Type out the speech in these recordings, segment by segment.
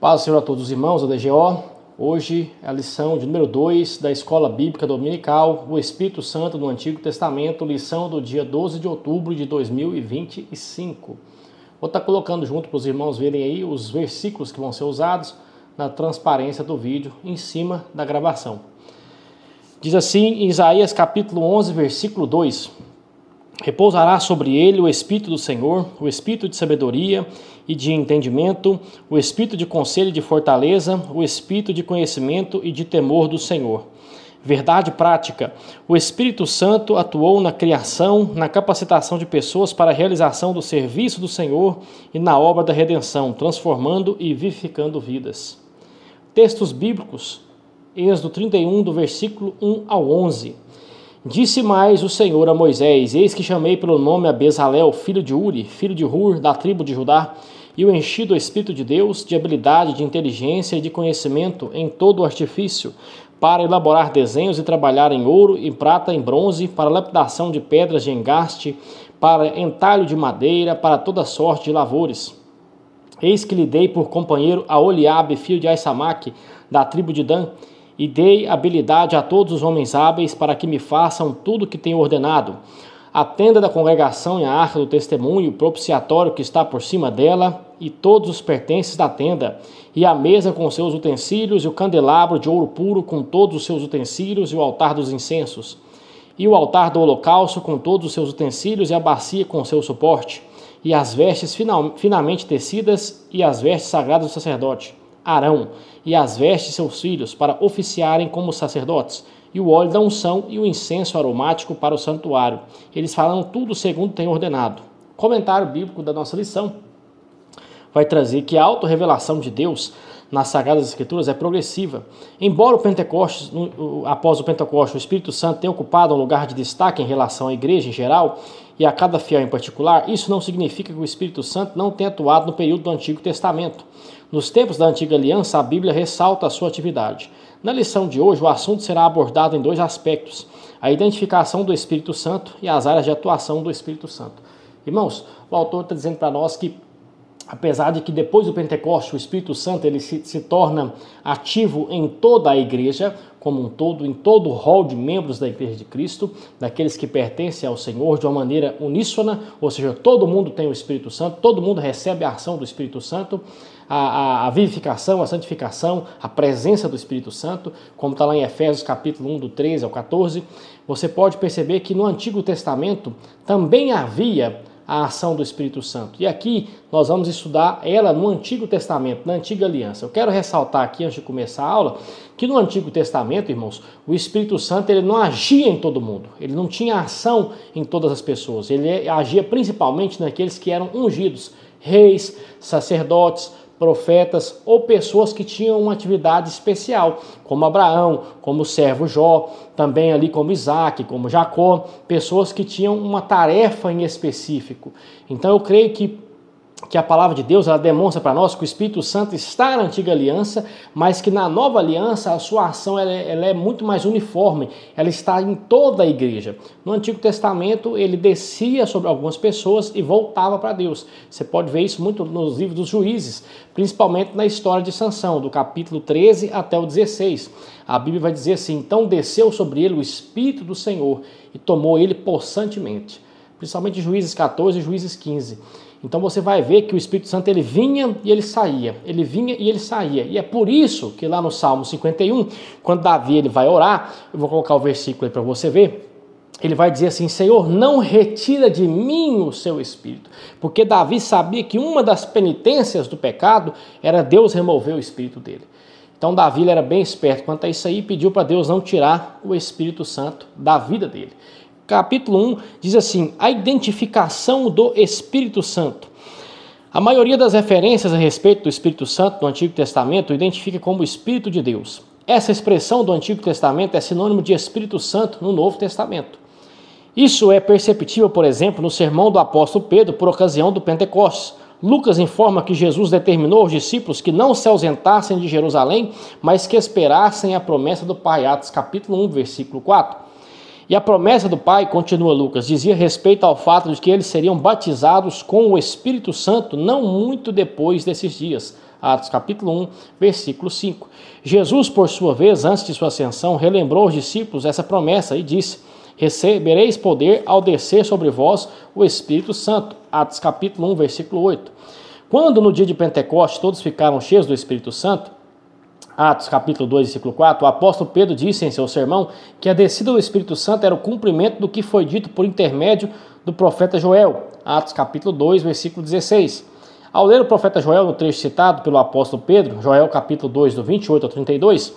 Paz do Senhor a todos os irmãos da DGO. Hoje é a lição de número 2 da Escola Bíblica Dominical, o Espírito Santo no Antigo Testamento, lição do dia 12 de outubro de 2025. Vou estar colocando junto para os irmãos verem aí os versículos que vão ser usados na transparência do vídeo em cima da gravação. Diz assim em Isaías capítulo 11, versículo 2: Repousará sobre ele o Espírito do Senhor, o Espírito de sabedoria e de entendimento, o Espírito de conselho e de fortaleza, o Espírito de conhecimento e de temor do Senhor. Verdade prática: o Espírito Santo atuou na criação, na capacitação de pessoas para a realização do serviço do Senhor e na obra da redenção, transformando e vivificando vidas. Textos bíblicos: Êxodo 31, do versículo 1 ao 11. Disse mais o Senhor a Moisés: Eis que chamei pelo nome a Bezalel, filho de Uri, filho de Hur, da tribo de Judá, e o enchi do Espírito de Deus, de habilidade, de inteligência e de conhecimento em todo o artifício, para elaborar desenhos e trabalhar em ouro, em prata, em bronze, para lapidação de pedras de engaste, para entalho de madeira, para toda sorte de lavores. Eis que lhe dei por companheiro a Oliabe, filho de Aissamaque, da tribo de Dan, e dei habilidade a todos os homens hábeis para que me façam tudo o que tenho ordenado. A tenda da congregação e a arca do testemunho, o propiciatório que está por cima dela, e todos os pertences da tenda, e a mesa com seus utensílios, e o candelabro de ouro puro com todos os seus utensílios, e o altar dos incensos, e o altar do holocausto com todos os seus utensílios, e a bacia com seu suporte, e as vestes finamente tecidas, e as vestes sagradas do sacerdote Arão, e as vestes de seus filhos, para oficiarem como sacerdotes, e o óleo da unção e o incenso aromático para o santuário. Eles farão tudo segundo tem ordenado. O comentário bíblico da nossa lição vai trazer que a autorrevelação de Deus nas Sagradas Escrituras é progressiva. Embora após o Pentecostes, o Espírito Santo tenha ocupado um lugar de destaque em relação à igreja em geral e a cada fiel em particular, isso não significa que o Espírito Santo não tenha atuado no período do Antigo Testamento. Nos tempos da Antiga Aliança, a Bíblia ressalta a sua atividade. Na lição de hoje, o assunto será abordado em dois aspectos: a identificação do Espírito Santo e as áreas de atuação do Espírito Santo. Irmãos, o autor está dizendo para nós que, apesar de que depois do Pentecostes o Espírito Santo ele se torna ativo em toda a igreja, como um todo, em todo o rol de membros da Igreja de Cristo, daqueles que pertencem ao Senhor de uma maneira uníssona, ou seja, todo mundo tem o Espírito Santo, todo mundo recebe a ação do Espírito Santo, a vivificação, a santificação, a presença do Espírito Santo, como está lá em Efésios capítulo 1, do 13 ao 14, você pode perceber que no Antigo Testamento também havia a ação do Espírito Santo. E aqui nós vamos estudar ela no Antigo Testamento, na Antiga Aliança. Eu quero ressaltar aqui, antes de começar a aula, que no Antigo Testamento, irmãos, o Espírito Santo ele não agia em todo mundo. Ele não tinha ação em todas as pessoas. Ele agia principalmente naqueles que eram ungidos, reis, sacerdotes, profetas ou pessoas que tinham uma atividade especial, como Abraão, como o servo Jó, também ali como Isaac, como Jacó, pessoas que tinham uma tarefa em específico. Então eu creio que a palavra de Deus ela demonstra para nós que o Espírito Santo está na Antiga Aliança, mas que na Nova Aliança a sua ação ela é muito mais uniforme, ela está em toda a igreja. No Antigo Testamento ele descia sobre algumas pessoas e voltava para Deus. Você pode ver isso muito nos livros dos Juízes, principalmente na história de Sansão, do capítulo 13 até o 16. A Bíblia vai dizer assim: então desceu sobre ele o Espírito do Senhor e tomou ele possantemente. Principalmente Juízes 14 e Juízes 15. Então você vai ver que o Espírito Santo ele vinha e ele saía, ele vinha e ele saía. E é por isso que lá no Salmo 51, quando Davi ele vai orar, eu vou colocar o versículo aí para você ver, ele vai dizer assim: Senhor, não retira de mim o seu Espírito. Porque Davi sabia que uma das penitências do pecado era Deus remover o Espírito dele. Então Davi ele era bem esperto quanto a isso aí e pediu para Deus não tirar o Espírito Santo da vida dele. Capítulo 1 diz assim: a identificação do Espírito Santo. A maioria das referências a respeito do Espírito Santo no Antigo Testamento identifica como o Espírito de Deus. Essa expressão do Antigo Testamento é sinônimo de Espírito Santo no Novo Testamento. Isso é perceptível, por exemplo, no sermão do apóstolo Pedro por ocasião do Pentecostes. Lucas informa que Jesus determinou aos discípulos que não se ausentassem de Jerusalém, mas que esperassem a promessa do Pai. Atos capítulo 1, versículo 4. E a promessa do Pai, continua Lucas, dizia respeito ao fato de que eles seriam batizados com o Espírito Santo não muito depois desses dias. Atos capítulo 1, versículo 5. Jesus, por sua vez, antes de sua ascensão, relembrou aos discípulos essa promessa e disse: recebereis poder ao descer sobre vós o Espírito Santo. Atos capítulo 1, versículo 8. Quando no dia de Pentecostes todos ficaram cheios do Espírito Santo, Atos capítulo 2, versículo 4, o apóstolo Pedro disse em seu sermão que a descida do Espírito Santo era o cumprimento do que foi dito por intermédio do profeta Joel. Atos capítulo 2, versículo 16. Ao ler o profeta Joel no trecho citado pelo apóstolo Pedro, Joel capítulo 2, do 28 ao 32,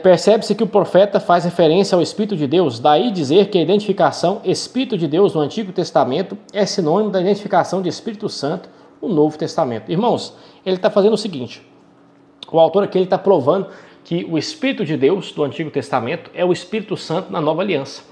percebe-se que o profeta faz referência ao Espírito de Deus, daí dizer que a identificação Espírito de Deus no Antigo Testamento é sinônimo da identificação de Espírito Santo no Novo Testamento. Irmãos, ele está fazendo o seguinte, o autor aqui está provando que o Espírito de Deus do Antigo Testamento é o Espírito Santo na Nova Aliança.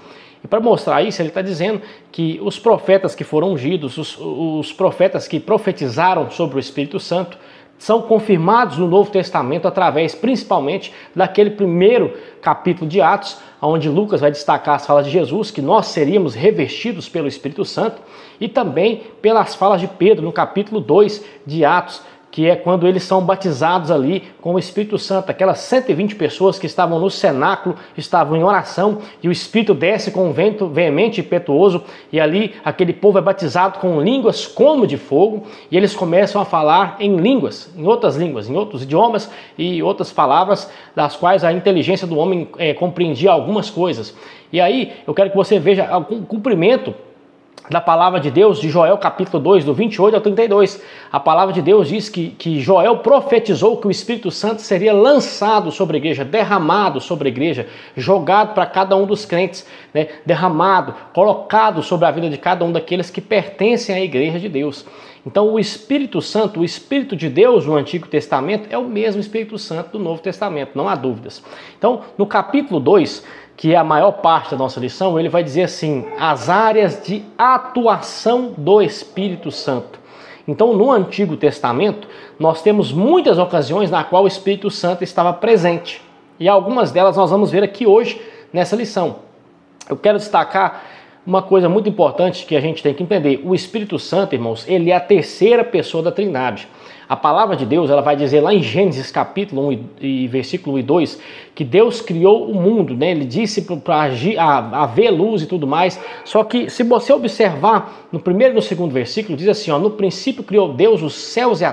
E para mostrar isso, ele está dizendo que os profetas que foram ungidos, os profetas que profetizaram sobre o Espírito Santo, são confirmados no Novo Testamento através principalmente daquele primeiro capítulo de Atos, onde Lucas vai destacar as falas de Jesus, que nós seríamos revestidos pelo Espírito Santo, e também pelas falas de Pedro no capítulo 2 de Atos, que é quando eles são batizados ali com o Espírito Santo. Aquelas 120 pessoas que estavam no cenáculo, estavam em oração, e o Espírito desce com um vento veemente e impetuoso, e ali aquele povo é batizado com línguas como de fogo, e eles começam a falar em línguas, em outros idiomas e outras palavras, das quais a inteligência do homem compreendia algumas coisas. E aí eu quero que você veja o cumprimento da palavra de Deus de Joel capítulo 2, do 28 ao 32. A palavra de Deus diz que Joel profetizou que o Espírito Santo seria lançado sobre a igreja, derramado sobre a igreja, jogado para cada um dos crentes, né? Derramado, colocado sobre a vida de cada um daqueles que pertencem à igreja de Deus. Então o Espírito Santo, o Espírito de Deus no Antigo Testamento é o mesmo Espírito Santo do Novo Testamento, não há dúvidas. Então no capítulo 2, que é a maior parte da nossa lição, ele vai dizer assim, as áreas de atuação do Espírito Santo. Então, no Antigo Testamento, nós temos muitas ocasiões na qual o Espírito Santo estava presente. E algumas delas nós vamos ver aqui hoje, nessa lição. Eu quero destacar uma coisa muito importante que a gente tem que entender. O Espírito Santo, irmãos, ele é a terceira pessoa da Trindade. A palavra de Deus, ela vai dizer lá em Gênesis capítulo 1 e versículo 1 e 2, que Deus criou o mundo, né? Ele disse para haver luz e tudo mais. Só que se você observar no primeiro e no segundo versículo, diz assim, ó, no princípio criou Deus os céus e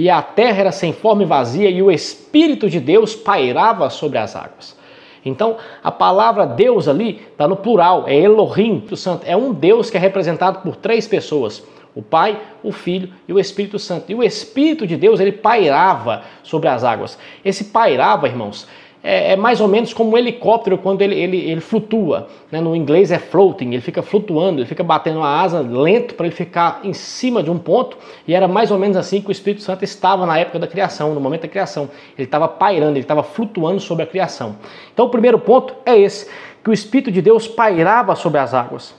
a terra era sem forma e vazia, e o Espírito de Deus pairava sobre as águas. Então, a palavra Deus ali está no plural, é Elohim, o Santo. É um Deus que é representado por três pessoas, o Pai, o Filho e o Espírito Santo. E o Espírito de Deus, ele pairava sobre as águas. Esse pairava, irmãos, é mais ou menos como um helicóptero quando ele flutua, né? No inglês é floating, ele fica flutuando, ele fica batendo a asa lento para ele ficar em cima de um ponto, e era mais ou menos assim que o Espírito Santo estava na época da criação, no momento da criação. Ele estava pairando, ele estava flutuando sobre a criação. Então o primeiro ponto é esse, que o Espírito de Deus pairava sobre as águas.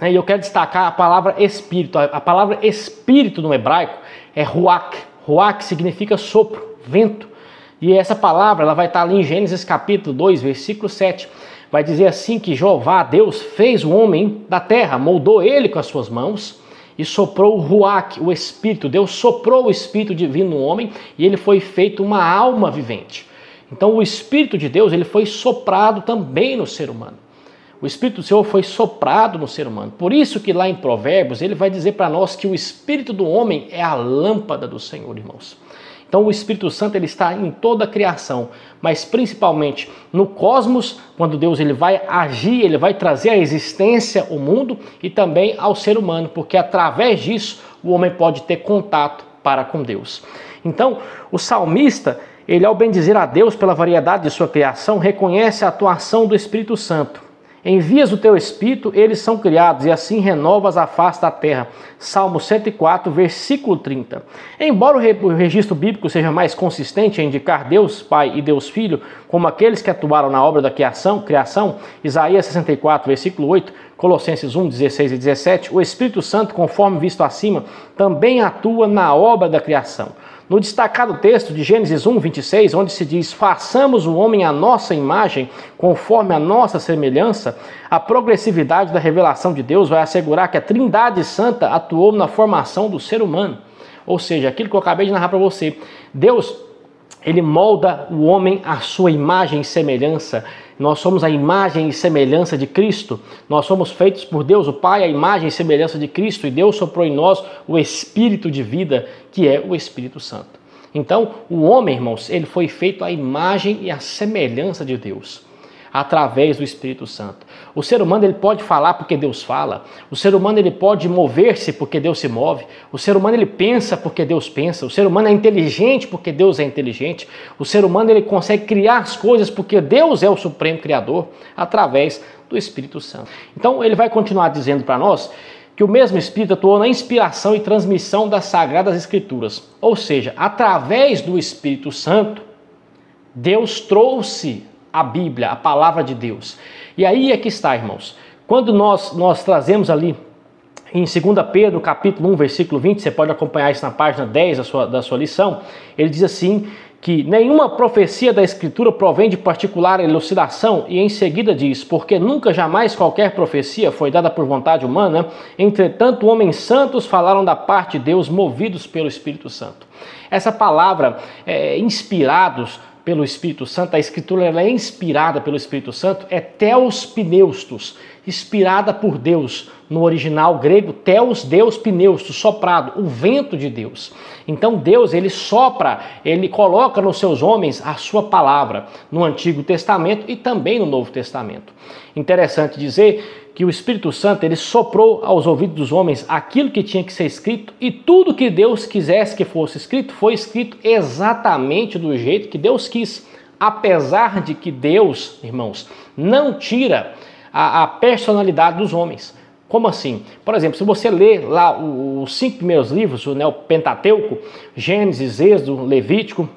E eu quero destacar a palavra Espírito. A palavra Espírito no hebraico é Ruach. Ruach significa sopro, vento. E essa palavra ela vai estar ali em Gênesis capítulo 2, versículo 7. Vai dizer assim que Jeová, Deus, fez o homem da terra, moldou ele com as suas mãos e soprou o Ruach, o Espírito. Deus soprou o Espírito divino no homem e ele foi feito uma alma vivente. Então o Espírito de Deus ele foi soprado também no ser humano. O Espírito do Senhor foi soprado no ser humano. Por isso que lá em Provérbios ele vai dizer para nós que o Espírito do homem é a lâmpada do Senhor, irmãos. Então o Espírito Santo ele está em toda a criação, mas principalmente no cosmos, quando Deus ele vai agir, ele vai trazer à existência o mundo e também ao ser humano, porque através disso o homem pode ter contato para com Deus. Então o salmista, ele ao bendizer a Deus pela variedade de sua criação, reconhece a atuação do Espírito Santo. Envias o teu Espírito, eles são criados, e assim renovas a face da terra. Salmo 104, versículo 30. Embora o registro bíblico seja mais consistente em indicar Deus Pai e Deus Filho como aqueles que atuaram na obra da criação, Isaías 64, versículo 8, Colossenses 1, 16 e 17, o Espírito Santo, conforme visto acima, também atua na obra da criação. No destacado texto de Gênesis 1, 26, onde se diz, façamos o homem à nossa imagem, conforme a nossa semelhança, a progressividade da revelação de Deus vai assegurar que a Trindade Santa atuou na formação do ser humano. Ou seja, aquilo que eu acabei de narrar para você, Deus, ele molda o homem à sua imagem e semelhança. Nós somos a imagem e semelhança de Cristo. Nós somos feitos por Deus, o Pai, a imagem e semelhança de Cristo. E Deus soprou em nós o Espírito de vida, que é o Espírito Santo. Então, o homem, irmãos, ele foi feito à imagem e à semelhança de Deus, através do Espírito Santo. O ser humano ele pode falar porque Deus fala. O ser humano ele pode mover-se porque Deus se move. O ser humano ele pensa porque Deus pensa. O ser humano é inteligente porque Deus é inteligente. O ser humano ele consegue criar as coisas porque Deus é o supremo criador, através do Espírito Santo. Então ele vai continuar dizendo para nós que o mesmo Espírito atuou na inspiração e transmissão das Sagradas Escrituras. Ou seja, através do Espírito Santo, Deus trouxe a Bíblia, a palavra de Deus. E aí é que está, irmãos. Quando nós trazemos ali em 2 Pedro, capítulo 1, versículo 20, você pode acompanhar isso na página 10 da sua lição, ele diz assim, que nenhuma profecia da Escritura provém de particular elucidação, e em seguida diz, porque nunca jamais qualquer profecia foi dada por vontade humana, entretanto homens santos falaram da parte de Deus, movidos pelo Espírito Santo. Essa palavra, inspirados pelo Espírito Santo, a Escritura ela é inspirada pelo Espírito Santo, é Theos Pneustos, inspirada por Deus. No original grego, Theos, Deus, Pneustos, soprado, o vento de Deus. Então Deus, ele sopra, ele coloca nos seus homens a sua palavra, no Antigo Testamento e também no Novo Testamento. Interessante dizer que o Espírito Santo, ele soprou aos ouvidos dos homens aquilo que tinha que ser escrito, e tudo que Deus quisesse que fosse escrito, foi escrito exatamente do jeito que Deus quis. Apesar de que Deus, irmãos, não tira a personalidade dos homens. Como assim? Por exemplo, se você ler lá os 5 primeiros livros, o Pentateuco, Gênesis, Êxodo, Levítico,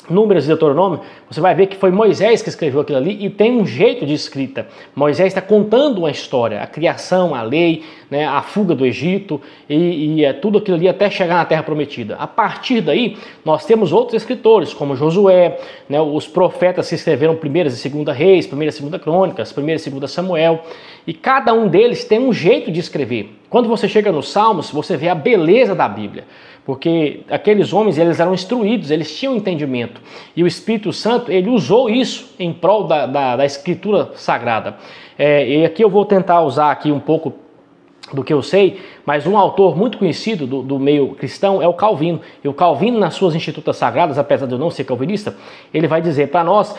Números e Deuteronômio, você vai ver que foi Moisés que escreveu aquilo ali e tem um jeito de escrita. Moisés está contando uma história, a criação, a lei, né, a fuga do Egito e tudo aquilo ali até chegar na Terra Prometida. A partir daí, nós temos outros escritores, como Josué, né, os profetas que escreveram 1ª e 2ª Reis, 1ª e 2ª Crônicas, 1ª e 2ª Samuel, e cada um deles tem um jeito de escrever. Quando você chega nos Salmos, você vê a beleza da Bíblia, porque aqueles homens eles eram instruídos, eles tinham entendimento, e o Espírito Santo ele usou isso em prol da Escritura Sagrada. E aqui eu vou tentar usar aqui um pouco do que eu sei, mas um autor muito conhecido do meio cristão é o Calvino. E o Calvino, nas suas Institutas Sagradas, apesar de eu não ser calvinista, ele vai dizer para nós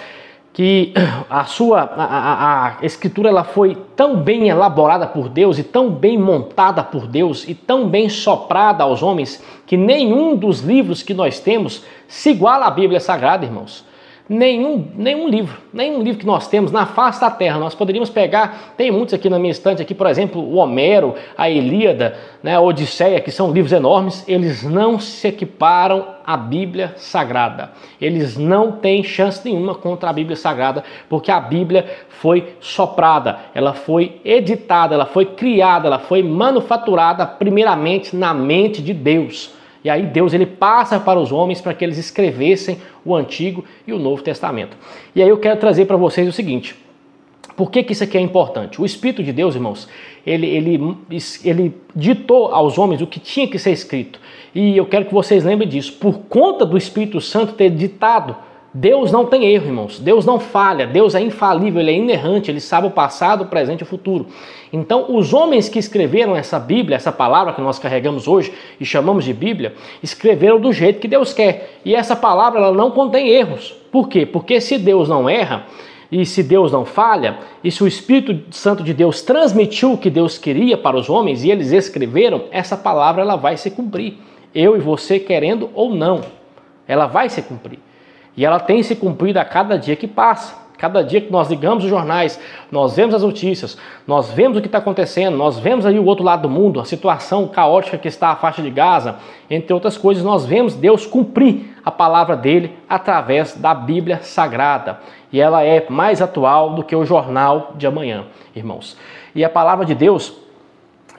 que a Escritura ela foi tão bem elaborada por Deus e tão bem montada por Deus e tão bem soprada aos homens que nenhum dos livros que nós temos se iguala à Bíblia Sagrada, irmãos. Nenhum livro que nós temos na face da terra. Nós poderíamos pegar, tem muitos aqui na minha estante, aqui, por exemplo, o Homero, a Ilíada, né, a Odisseia, que são livros enormes, eles não se equiparam à Bíblia Sagrada. Eles não têm chance nenhuma contra a Bíblia Sagrada, porque a Bíblia foi soprada, ela foi editada, ela foi criada, ela foi manufaturada primeiramente na mente de Deus. E aí Deus ele passa para os homens para que eles escrevessem o Antigo e o Novo Testamento. E aí eu quero trazer para vocês o seguinte: por que isso aqui é importante? O Espírito de Deus, irmãos, ele ditou aos homens o que tinha que ser escrito. E eu quero que vocês lembrem disso. Por conta do Espírito Santo ter ditado, Deus não tem erro, irmãos. Deus não falha. Deus é infalível, ele é inerrante, ele sabe o passado, o presente e o futuro. Então, os homens que escreveram essa Bíblia, essa palavra que nós carregamos hoje e chamamos de Bíblia, escreveram do jeito que Deus quer. E essa palavra ela não contém erros. Por quê? Porque se Deus não erra, e se Deus não falha, e se o Espírito Santo de Deus transmitiu o que Deus queria para os homens e eles escreveram, essa palavra ela vai se cumprir. Eu e você querendo ou não, ela vai se cumprir. E ela tem se cumprido a cada dia que passa. Cada dia que nós ligamos os jornais, nós vemos as notícias, nós vemos o que está acontecendo, nós vemos aí o outro lado do mundo, a situação caótica que está a faixa de Gaza, entre outras coisas, nós vemos Deus cumprir a palavra dele através da Bíblia Sagrada. E ela é mais atual do que o jornal de amanhã, irmãos. E a palavra de Deus,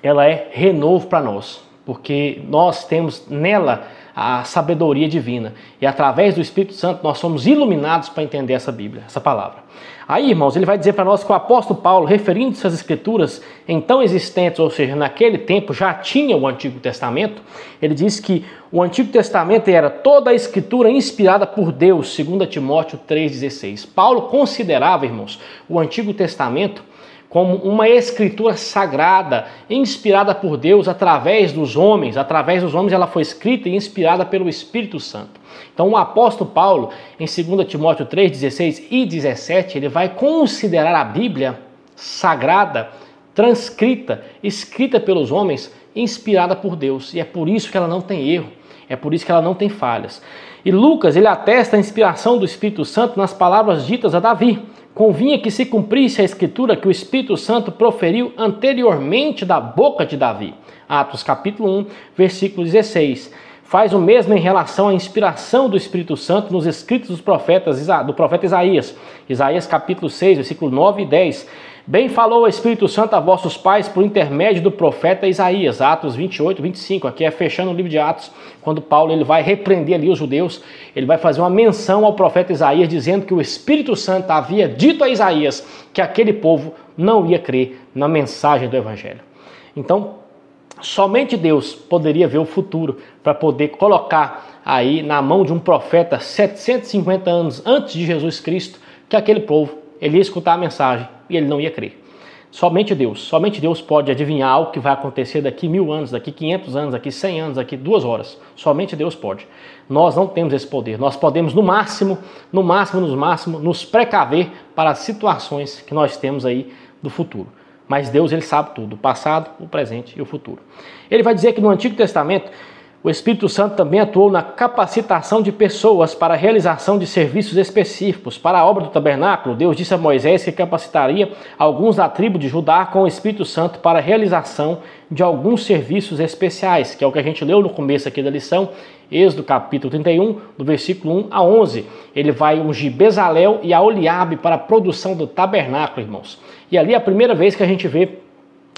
ela é renovo para nós, porque nós temos nela a sabedoria divina. E através do Espírito Santo nós somos iluminados para entender essa Bíblia, essa palavra. Aí, irmãos, ele vai dizer para nós que o apóstolo Paulo, referindo-se às Escrituras então existentes, ou seja, naquele tempo já tinha o Antigo Testamento, ele diz que o Antigo Testamento era toda a Escritura inspirada por Deus, 2 Timóteo 3,16. Paulo considerava, irmãos, o Antigo Testamento como uma escritura sagrada, inspirada por Deus através dos homens. Através dos homens ela foi escrita e inspirada pelo Espírito Santo. Então o apóstolo Paulo, em 2 Timóteo 3, 16 e 17, ele vai considerar a Bíblia sagrada, transcrita, escrita pelos homens, inspirada por Deus. E é por isso que ela não tem erro, é por isso que ela não tem falhas. E Lucas, ele atesta a inspiração do Espírito Santo nas palavras ditas a Davi. Convinha que se cumprisse a escritura que o Espírito Santo proferiu anteriormente da boca de Davi. Atos capítulo 1, versículo 16. Faz o mesmo em relação à inspiração do Espírito Santo nos escritos do profeta Isaías. Isaías capítulo 6, versículo 9 e 10. Bem falou o Espírito Santo a vossos pais por intermédio do profeta Isaías. Atos 28, 25. Aqui é fechando o livro de Atos, quando Paulo ele vai repreender ali os judeus. Ele vai fazer uma menção ao profeta Isaías, dizendo que o Espírito Santo havia dito a Isaías que aquele povo não ia crer na mensagem do Evangelho. Então, somente Deus poderia ver o futuro para poder colocar aí na mão de um profeta 750 anos antes de Jesus Cristo que aquele povo ele ia escutar a mensagem e ele não ia crer. Somente Deus pode adivinhar algo que vai acontecer daqui 1000 anos, daqui 500 anos, daqui 100 anos, daqui 2 horas. Somente Deus pode. Nós não temos esse poder. Nós podemos no máximo, nos precaver para as situações que nós temos aí do futuro. Mas Deus, ele sabe tudo, o passado, o presente e o futuro. Ele vai dizer que no Antigo Testamento, o Espírito Santo também atuou na capacitação de pessoas para a realização de serviços específicos. Para a obra do tabernáculo, Deus disse a Moisés que capacitaria alguns da tribo de Judá com o Espírito Santo para a realização de alguns serviços especiais, que é o que a gente leu no começo aqui da lição, Êxodo capítulo 31, do versículo 1 a 11. Ele vai ungir Bezalel e Aholiabe para a produção do tabernáculo, irmãos. E ali é a primeira vez que a gente vê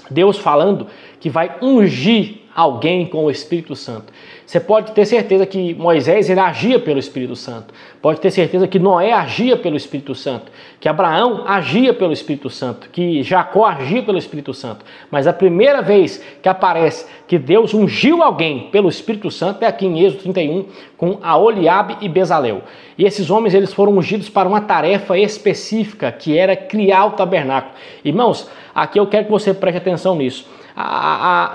Deus falando que vai ungir alguém com o Espírito Santo. Você pode ter certeza que Moisés ele agia pelo Espírito Santo. Pode ter certeza que Noé agia pelo Espírito Santo. Que Abraão agia pelo Espírito Santo. Que Jacó agia pelo Espírito Santo. Mas a primeira vez que aparece que Deus ungiu alguém pelo Espírito Santo é aqui em Êxodo 31 com Aholiabe e Bezalel. E esses homens eles foram ungidos para uma tarefa específica que era criar o tabernáculo. Irmãos, aqui eu quero que você preste atenção nisso.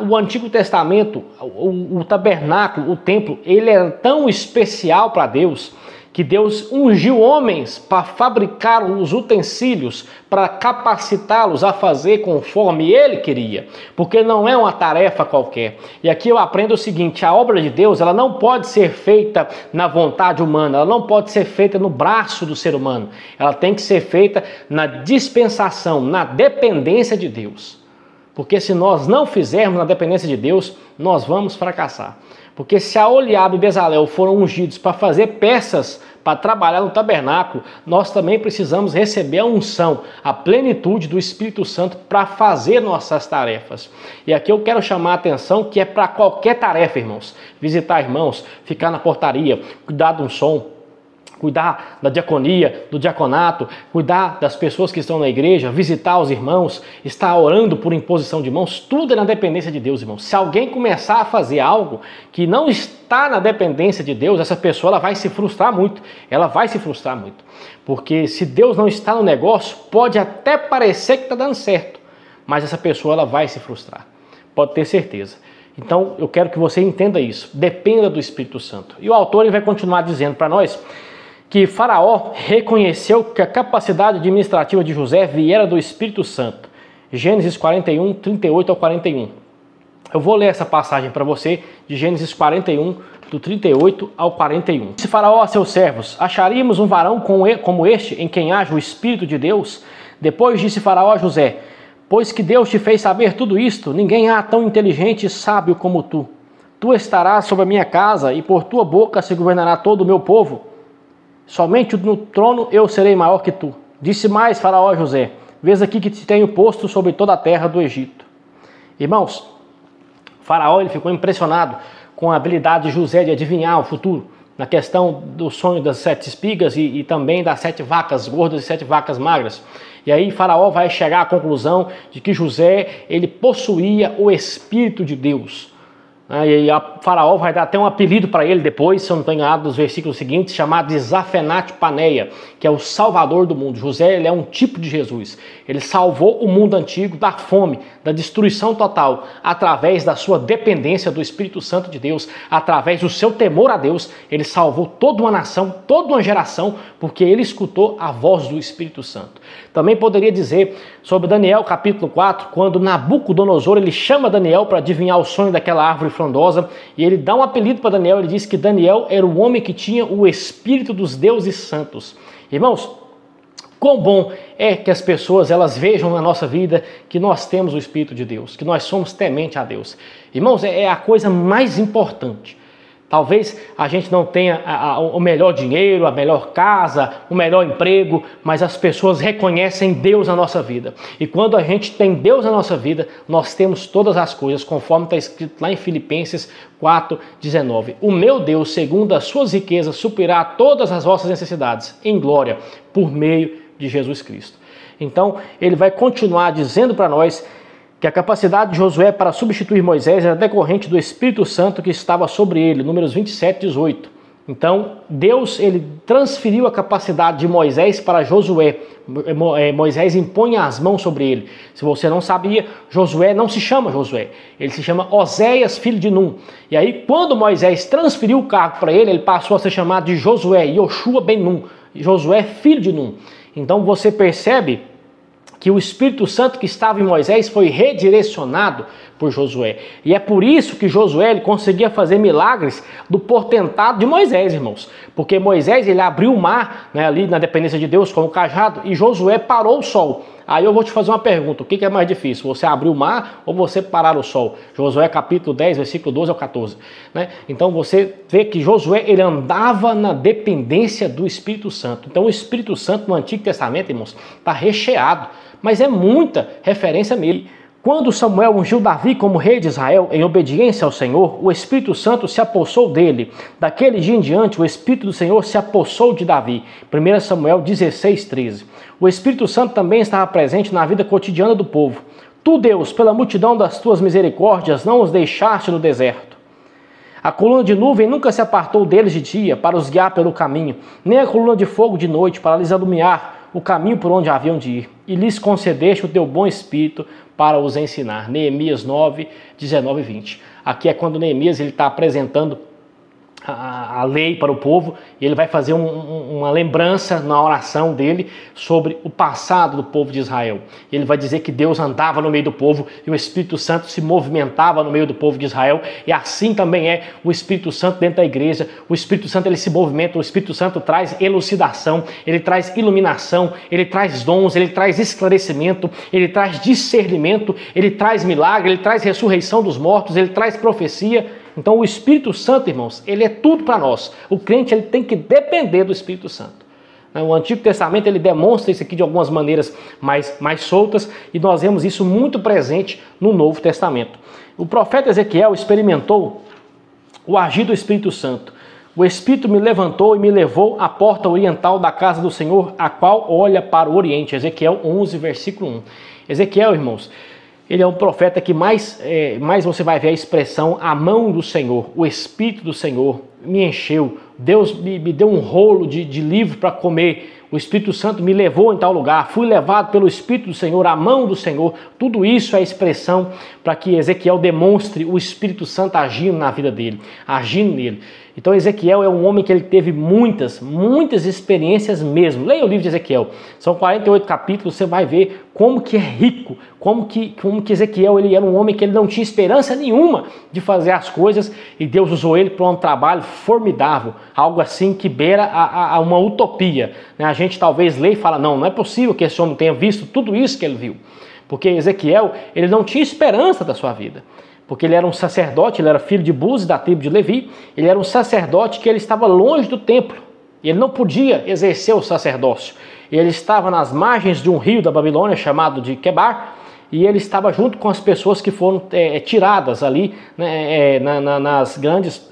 O Antigo Testamento, o tabernáculo, o templo, ele era tão especial para Deus que Deus ungiu homens para fabricar os utensílios, para capacitá-los a fazer conforme Ele queria, porque não é uma tarefa qualquer. E aqui eu aprendo o seguinte: a obra de Deus ela não pode ser feita na vontade humana, ela não pode ser feita no braço do ser humano, ela tem que ser feita na dispensação, na dependência de Deus. Porque se nós não fizermos na dependência de Deus, nós vamos fracassar. Porque se Aholiabe e Bezalel foram ungidos para fazer peças para trabalhar no tabernáculo, nós também precisamos receber a unção, a plenitude do Espírito Santo para fazer nossas tarefas. E aqui eu quero chamar a atenção que é para qualquer tarefa, irmãos. Visitar irmãos, ficar na portaria, cuidar de um som, cuidar da diaconia, do diaconato, cuidar das pessoas que estão na igreja, visitar os irmãos, estar orando por imposição de mãos, tudo é na dependência de Deus, irmãos. Se alguém começar a fazer algo que não está na dependência de Deus, essa pessoa ela vai se frustrar muito, porque se Deus não está no negócio, pode até parecer que está dando certo, mas essa pessoa ela vai se frustrar, pode ter certeza. Então eu quero que você entenda isso, dependa do Espírito Santo. E o autor ele vai continuar dizendo para nós que Faraó reconheceu que a capacidade administrativa de José viera do Espírito Santo. Gênesis 41, 38 ao 41. Eu vou ler essa passagem para você, de Gênesis 41, do 38 ao 41. Disse Faraó a seus servos: acharíamos um varão como este, em quem haja o Espírito de Deus? Depois disse Faraó a José: pois que Deus te fez saber tudo isto, ninguém há tão inteligente e sábio como tu. Tu estarás sobre a minha casa, e por tua boca se governará todo o meu povo. Somente no trono eu serei maior que tu. Disse mais Faraó a José: vês aqui que te tenho posto sobre toda a terra do Egito. Irmãos, Faraó ele ficou impressionado com a habilidade de José de adivinhar o futuro, na questão do sonho das 7 espigas e também das 7 vacas gordas e 7 vacas magras. E aí Faraó vai chegar à conclusão de que José ele possuía o Espírito de Deus. E Faraó vai dar até um apelido para ele depois, se eu não estou enganado, nos versículos seguintes, chamado de Zafenate Paneia, que é o Salvador do mundo. José ele é um tipo de Jesus. Ele salvou o mundo antigo da fome, da destruição total, através da sua dependência do Espírito Santo de Deus, através do seu temor a Deus. Ele salvou toda uma nação, toda uma geração, porque ele escutou a voz do Espírito Santo. Também poderia dizer sobre Daniel capítulo 4, quando Nabucodonosor ele chama Daniel para adivinhar o sonho daquela árvore frondosa, e ele dá um apelido para Daniel. Ele diz que Daniel era o homem que tinha o Espírito dos deuses santos. Irmãos, quão bom é que as pessoas elas vejam na nossa vida que nós temos o Espírito de Deus, que nós somos temente a Deus. Irmãos, é a coisa mais importante. Talvez a gente não tenha o melhor dinheiro, a melhor casa, o melhor emprego, mas as pessoas reconhecem Deus na nossa vida. E quando a gente tem Deus na nossa vida, nós temos todas as coisas, conforme está escrito lá em Filipenses 4:19. O meu Deus, segundo as suas riquezas, suprirá todas as vossas necessidades em glória, por meio de Jesus Cristo. Então, ele vai continuar dizendo para nós que a capacidade de Josué para substituir Moisés era decorrente do Espírito Santo que estava sobre ele, Números 27:18. Então, Deus ele transferiu a capacidade de Moisés para Josué. Moisés impõe as mãos sobre ele. Se você não sabia, Josué não se chama Josué, ele se chama Oséias, filho de Num. E aí, quando Moisés transferiu o cargo para ele, ele passou a ser chamado de Josué, Yoshua ben Num, Josué, filho de Num. Então, você percebe que o Espírito Santo que estava em Moisés foi redirecionado por Josué. E é por isso que Josué ele conseguia fazer milagres do portentado de Moisés, irmãos. Porque Moisés ele abriu o mar, né, ali na dependência de Deus com o cajado, e Josué parou o sol. Aí eu vou te fazer uma pergunta: o que é mais difícil? Você abrir o mar ou você parar o sol? Josué capítulo 10, versículo 12 ao 14. Né? Então você vê que Josué ele andava na dependência do Espírito Santo. Então o Espírito Santo no Antigo Testamento, irmãos, está recheado. Mas é muita referência mesmo. Quando Samuel ungiu Davi como rei de Israel em obediência ao Senhor, o Espírito Santo se apossou dele. Daquele dia em diante, o Espírito do Senhor se apossou de Davi. 1 Samuel 16:13. O Espírito Santo também estava presente na vida cotidiana do povo. Tu, Deus, pela multidão das tuas misericórdias, não os deixaste no deserto. A coluna de nuvem nunca se apartou deles de dia para os guiar pelo caminho, nem a coluna de fogo de noite para lhes iluminar o caminho por onde haviam de ir, e lhes concedeste o teu bom espírito para os ensinar. Neemias 9, 19 e 20. Aqui é quando Neemias está apresentando a lei para o povo, e ele vai fazer uma lembrança na oração dele sobre o passado do povo de Israel. Ele vai dizer que Deus andava no meio do povo e o Espírito Santo se movimentava no meio do povo de Israel, e assim também é o Espírito Santo dentro da igreja. O Espírito Santo ele se movimenta, o Espírito Santo traz elucidação, ele traz iluminação, ele traz dons, ele traz esclarecimento, ele traz discernimento, ele traz milagre, ele traz ressurreição dos mortos, ele traz profecia. Então o Espírito Santo, irmãos, ele é tudo para nós. O crente ele tem que depender do Espírito Santo. O Antigo Testamento ele demonstra isso aqui de algumas maneiras mais soltas, e nós vemos isso muito presente no Novo Testamento. O profeta Ezequiel experimentou o agir do Espírito Santo. O Espírito me levantou e me levou à porta oriental da casa do Senhor, a qual olha para o Oriente. Ezequiel 11, versículo 1. Ezequiel, irmãos, ele é um profeta que mais você vai ver a expressão a mão do Senhor, o Espírito do Senhor me encheu, Deus me deu um rolo de livro para comer, o Espírito Santo me levou em tal lugar, fui levado pelo Espírito do Senhor, a mão do Senhor. Tudo isso é expressão para que Ezequiel demonstre o Espírito Santo agindo na vida dele, agindo nele. Então Ezequiel é um homem que ele teve muitas experiências mesmo. Leia o livro de Ezequiel, são 48 capítulos, você vai ver como que é rico, como que Ezequiel ele era um homem que ele não tinha esperança nenhuma de fazer as coisas e Deus usou ele para um trabalho formidável, algo assim que beira a uma utopia. A gente talvez lê e fala, não é possível que esse homem tenha visto tudo isso que ele viu, porque Ezequiel ele não tinha esperança da sua vida. Porque ele era um sacerdote, ele era filho de Buzi, da tribo de Levi, ele era um sacerdote que ele estava longe do templo, ele não podia exercer o sacerdócio, ele estava nas margens de um rio da Babilônia chamado de Quebar, e ele estava junto com as pessoas que foram tiradas ali, né, nas grandes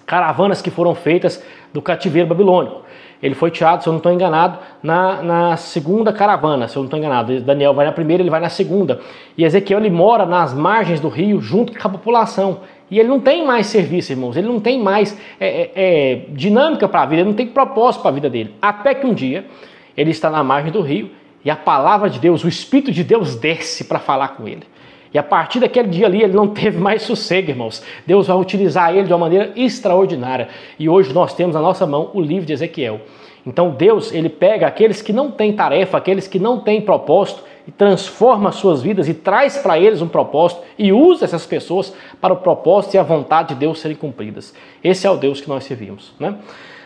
caravanas que foram feitas do cativeiro babilônico. Ele foi tirado, se eu não estou enganado, na segunda caravana, se eu não estou enganado. Daniel vai na primeira, ele vai na segunda. E Ezequiel ele mora nas margens do rio, junto com a população. E ele não tem mais serviço, irmãos, ele não tem mais dinâmica para a vida, ele não tem propósito para a vida dele. Até que um dia, ele está na margem do rio e a palavra de Deus, o Espírito de Deus desce para falar com ele. E a partir daquele dia ali, ele não teve mais sossego, irmãos. Deus vai utilizar ele de uma maneira extraordinária. E hoje nós temos na nossa mão o livro de Ezequiel. Então Deus, ele pega aqueles que não têm tarefa, aqueles que não têm propósito, e transforma as suas vidas e traz para eles um propósito e usa essas pessoas para o propósito e a vontade de Deus serem cumpridas. Esse é o Deus que nós servimos, né?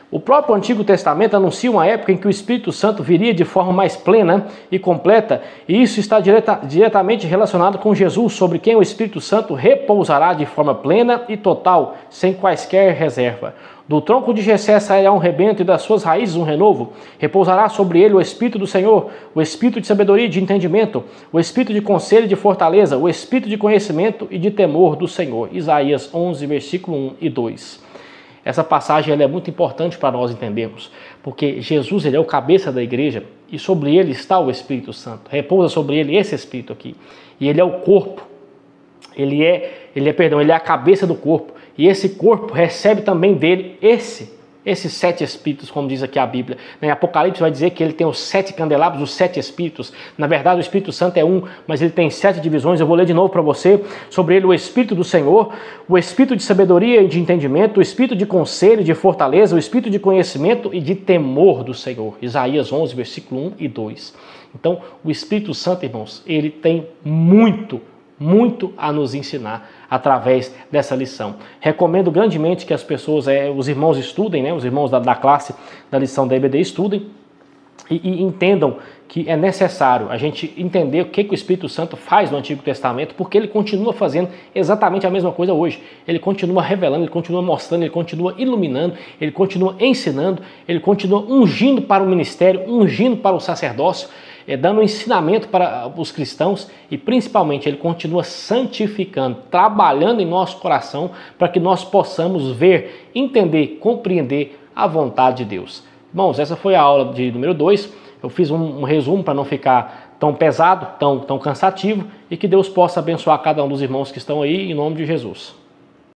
O próprio Antigo Testamento anuncia uma época em que o Espírito Santo viria de forma mais plena e completa, e isso está diretamente relacionado com Jesus, sobre quem o Espírito Santo repousará de forma plena e total, sem quaisquer reserva. Do tronco de Jessé sairá um rebento e das suas raízes um renovo. Repousará sobre ele o Espírito do Senhor, o Espírito de sabedoria e de entendimento, o Espírito de conselho e de fortaleza, o Espírito de conhecimento e de temor do Senhor. Isaías 11, versículo 1 e 2. Essa passagem ela é muito importante para nós entendermos, porque Jesus ele é o cabeça da igreja e sobre ele está o Espírito Santo, repousa sobre ele esse Espírito aqui, e ele é o corpo, ele é a cabeça do corpo, e esse corpo recebe também dele esses 7 espíritos, como diz aqui a Bíblia. Em Apocalipse vai dizer que ele tem os 7 candelabros, os 7 espíritos. Na verdade o Espírito Santo é um, mas ele tem 7 divisões. Eu vou ler de novo para você. Sobre ele o Espírito do Senhor, o Espírito de sabedoria e de entendimento, o Espírito de conselho e de fortaleza, o Espírito de conhecimento e de temor do Senhor. Isaías 11, versículo 1 e 2. Então o Espírito Santo, irmãos, ele tem muito a nos ensinar através dessa lição. Recomendo grandemente que as pessoas, os irmãos estudem, né? Os irmãos da classe da lição da EBD estudem e entendam que é necessário a gente entender o que o Espírito Santo faz no Antigo Testamento, porque ele continua fazendo exatamente a mesma coisa hoje. Ele continua revelando, ele continua mostrando, ele continua iluminando, ele continua ensinando, ele continua ungindo para o ministério, ungindo para o sacerdócio, dando ensinamento para os cristãos e principalmente ele continua santificando, trabalhando em nosso coração para que nós possamos ver, entender, compreender a vontade de Deus. Irmãos, essa foi a aula de número 2, eu fiz um resumo para não ficar tão pesado, tão cansativo, e que Deus possa abençoar cada um dos irmãos que estão aí em nome de Jesus.